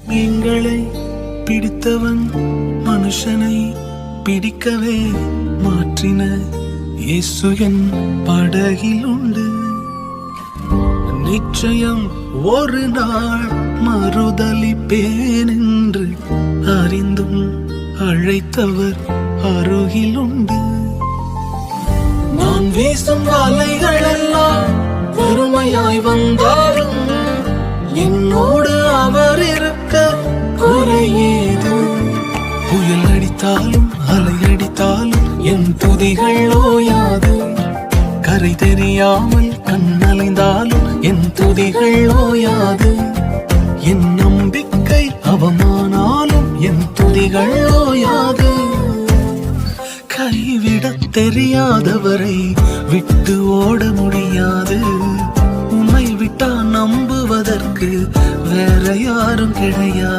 மீன்களை பிடித்தவன் மனுஷனை பிடிக்கவே மாற்றின இயேசு என் படகில் உண்டு. நிச்சயம் ஒரு நாள் மறுதலிப்பேன் என்று அறிந்தும் அழைத்தவர் அருகில் உண்டு. நான் வீசும் வலைகள் எல்லாம் பெருமையாய் வந்தாலும் என்னோடு அவர் இருக்க குறையேது. புயல் அடித்தாலும் அலை அடித்தாலும் என் துதிகள் ஓயாது. கரை தெரியாமல் கண்ணலைந்தாலும் என் துதிகள் ஓயாது. என் நம்பிக்கை அவமானாலும் என் துதிகள் ஓயாது. கைவிடத் தெரியாதவரை விட்டு ஓட முடியாது. உம்மை விட்டா நம்புவதற்கு வேற யாரும் கிடையாது.